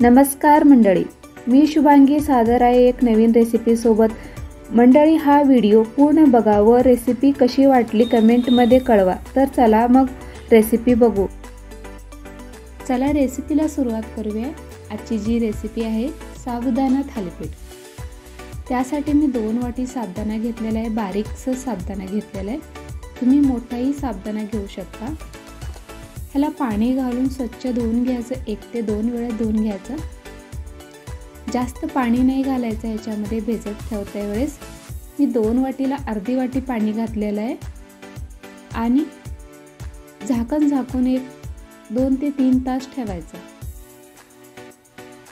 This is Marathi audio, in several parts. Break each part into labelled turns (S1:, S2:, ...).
S1: नमस्कार मंडळी, मी शुभांगी सादर आहे एक नवीन रेसिपी सोबत। मंडळी, हा व्हिडिओ पूर्ण बघा व रेसिपी कशी वाटली कमेंटमध्ये कळवा। तर चला मग रेसिपी बघू। चला रेसिपीला सुरुवात करूया। आजची जी रेसिपी आहे साबुदाणा थालीपीठ। त्यासाठी मी 2 वाटी साबुदाणा घेतलेला आहे, बारीकसा साबुदाणा घेतलेला आहे। तुम्ही मोठाही साबुदाणा घेऊ शकता। ह्याला पाणी घालून स्वच्छ धुवून घ्यायचं, 1 ते 2 वेळा धुवून घ्यायचं। जास्त पाणी नाही घालायचं ह्याच्यामध्ये भिजत ठेवते वेळेस। मी 2 वाटीला अर्धी वाटी पाणी घातलेलं आहे आणि झाकण झाकून 2 ते 3 तास ठेवायचं।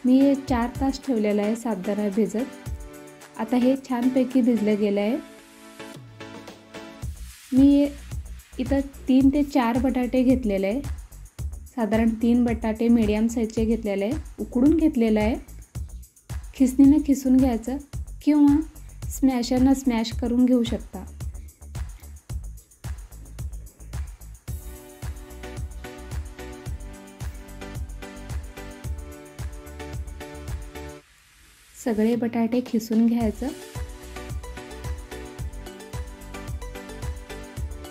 S1: मी 4 तास ठेवलेला आहे साबुदाणा भिजत। आता हे छानपैकी भिजलं गेलं आहे। मी इथं 3 ते 4 बटाटे घेतलेले आहे। साधारण 3 बटाटे मीडियम साईजचे घेतलेले आहे। उकडून घेतलेलं आहे। खिसणीने खिसून घ्यायचं किंवा स्मॅशरने स्मॅश करून घेऊ शकता। सगळे बटाटे खिसून घ्यायचं।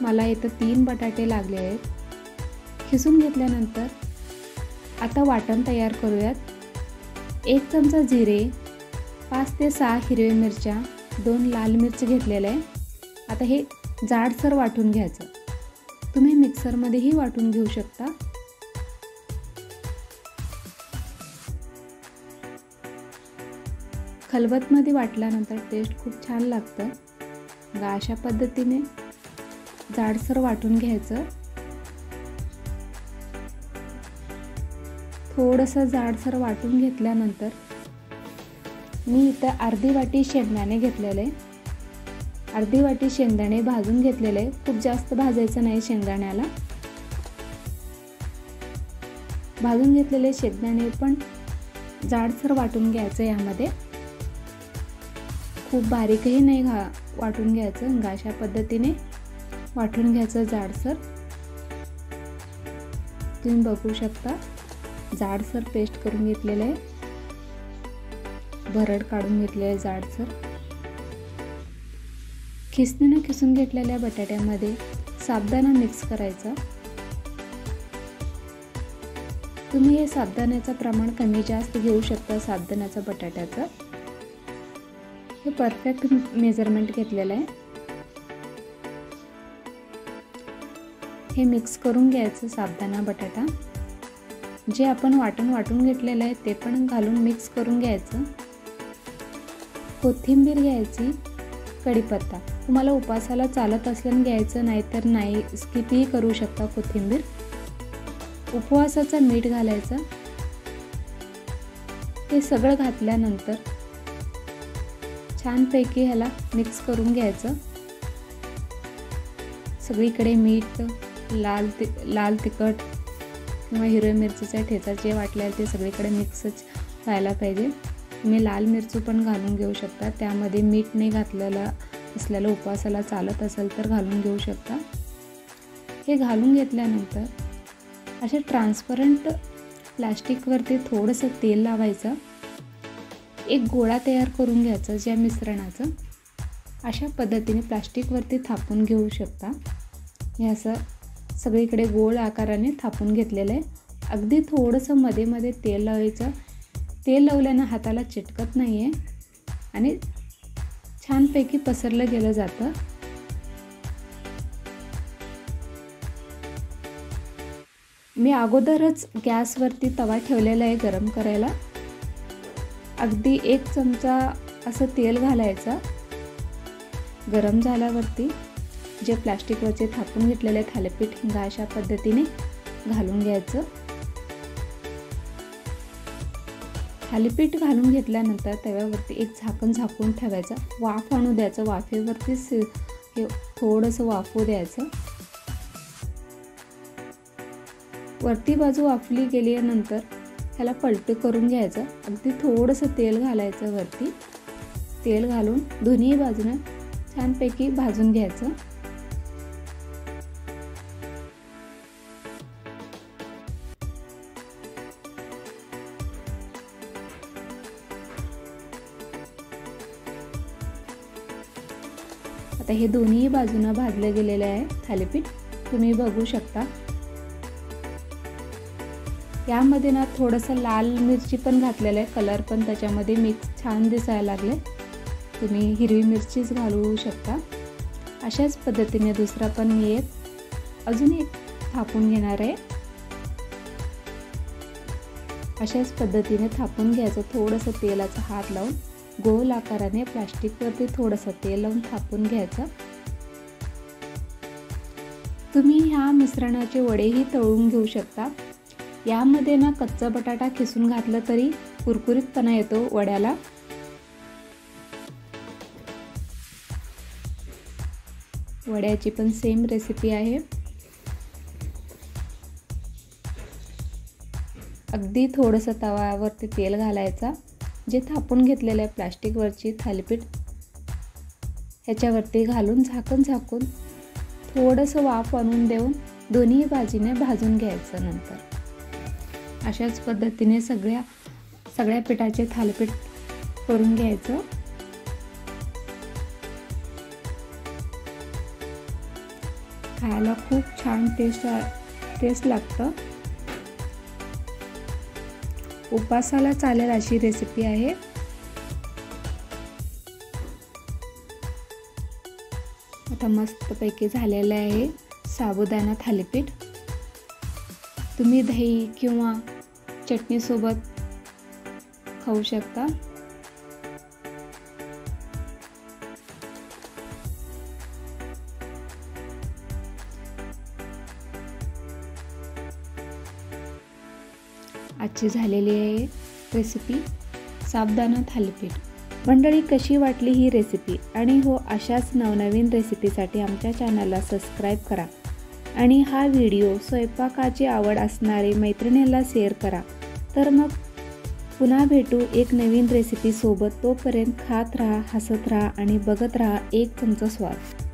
S1: मला इथं 3 बटाटे लागले आहेत। खिसून घेतल्यानंतर आता वाटण तयार करूयात। 1 चमचा जिरे, 5 ते 6 हिरव्या मिरच्या, 2 लाल मिरची घेतलेले आहे। आता हे जाडसर वाटून घ्यायचं। तुम्ही मिक्सरमध्येही वाटून घेऊ शकता। खलबत्त्यामध्ये वाटल्यानंतर टेस्ट खूप छान लागतं। अशा पद्धतीने जाडसर वाटून घ्यायचं। थोडंसं जाडसर वाटून घेतल्यानंतर मी इथं अर्धी वाटी शेंगदाणे घेतलेले। अर्धी वाटी शेंगदाणे भाजून घेतलेले। खूप जास्त भाजायचं नाही शेंगदाण्याला। भाजून घेतलेले शेंगदाणे पण जाडसर वाटून घ्यायचं। यामध्ये खूप बारीकही नाही वाटून घ्यायचं। अशा पद्धतीने वाटून घ्यायचं जाडसर। तुम्ही बघू शकता जाडसर पेस्ट करून घेतलेलं आहे। भरड काढून घेतले आहे जाडसर। खिसणीने खिसून घेतलेल्या बटाट्यामध्ये साबुदाणा मिक्स करायचा। तुम्ही हे साबुदाण्याचं प्रमाण कमी जास्त घेऊ शकता। साबुदाण्याचं बटाट्याचं हे परफेक्ट मेजरमेंट घेतलेलं आहे। हे मिक्स करून घ्यायचं साबुदाणा बटाटा। जे आपण वाटून घेतलेलं आहे ते पण घालून मिक्स करून घ्यायचं। कोथिंबीर घ्यायची, कढीपत्ता। तुम्हाला उपासाला चालत असल्याने घ्यायचं, नाहीतर नाही स्किपही करू शकता कोथिंबीर। उपवासाचं मीठ घालायचं। हे सगळं घातल्यानंतर छानपैकी ह्याला मिक्स करून घ्यायचं। सगळीकडे मीठ, लाल तिखट किंवा हिरव्या मिरचीचा ठेचा जे वाटले ते सगळीकडे मिक्सच व्हायला पाहिजे। तुम्ही लाल मिरची पण घालून घेऊ शकता। त्यामध्ये मीठ नाही घातलेलं असलेलं उपवासाला चालत असेल तर घालून घेऊ शकता। हे घालून घेतल्यानंतर अशा ट्रान्सपरंट प्लास्टिकवरती थोडंसं तेल लावायचं। एक गोळा तयार करून घ्यायचं ज्या मिश्रणाचं। अशा पद्धतीने प्लास्टिकवरती थापून घेऊ शकता। हे असं सगळीकडे गोल आकाराने थापून घेतलेलं आहे। अगदी थोडंसं मध्ये मध्ये तेल लावायचं। तेल लावल्यानं हाताला चिटकत नाही आहे आणि छानपैकी पसरलं गेलं जातं। मी अगोदरच गॅसवरती तवा ठेवलेला आहे गरम करायला। अगदी 1 चमचा असं तेल घालायचं। गरम झाल्यावरती जे प्लास्टिकवरचे थापून घेतलेले थालीपीठ अशा पद्धतीने घालून घ्यायचं। थालीपीठ घालून घेतल्यानंतर तव्यावरती एक झाकण झाकून ठेवायचं। वाफ आणू द्यायचं। वाफेवरतीच हे थोडंसं वाफू द्यायचं। वरती बाजू वाफली गेल्यानंतर ह्याला पलटी करून घ्यायचं। अगदी थोडंसं तेल घालायचं वरती। तेल घालून दोन्ही बाजूने छानपैकी भाजून घ्यायचं। आता हे दोन्ही बाजूनं भाजलं गेलेलं आहे थालीपीठ, तुम्ही बघू शकता। यामध्ये ना थोडंसं लाल मिरची पण घातलेलं आहे, कलर पण त्याच्यामध्ये मिक्स छान दिसायला लागले। तुम्ही हिरवी मिरचीच घालू शकता। अशाच पद्धतीने दुसरा पण मी अजून एक थापून घेणार आहे। अशाच पद्धतीने थापून घ्यायचं, थोडंसं तेलाचा हात लावून गोल आकाराने प्लास्टिकवरती थोडंसं तेल लावून थापून घ्यायचं। तुम्ही ह्या मिश्रणाचे वडेही तळून घेऊ शकता। यामध्ये ना कच्चा बटाटा खिसून घातलं तरी कुरकुरीतपणा येतो वड्याला। वड्याची पण सेम रेसिपी आहे। अगदी थोडंसं तव्यावरती तेल घालायचा, जे थापून घेतलेलं आहे प्लास्टिकवरची थालीपीठ ह्याच्यावरती घालून झाकून थोडंसं वाफ आणून देऊन दोन्ही बाजूने भाजून घ्यायचं। नंतर अशाच पद्धतीने सगळ्या पिठाचे थालीपीठ करून घ्यायचं। खायला खूप छान टेस्ट लागतं। उपासाला चालेल अशी रेसिपी आहे। आता मस्तपैकी झालेलं आहे साबुदाणा थालीपीठ। तुम्ही दही किंवा चटणी सोबत खाऊ शकता। आजची झालेली आहे रेसिपी साबुदाणा थालीपीठ। मंडळी, कशी वाटली ही रेसिपी? आणि हो, अशाच नवनवीन रेसिपीसाठी आमच्या चॅनलला सबस्क्राईब करा आणि हा व्हिडिओ स्वयंपाकाची आवड असणारे मैत्रिणींना शेअर करा। तर मग पुन्हा भेटू एक नवीन रेसिपी सोबत। तोपर्यंत खात राहा, हसत राहा आणि बघत राहा एक चमचा स्वाद।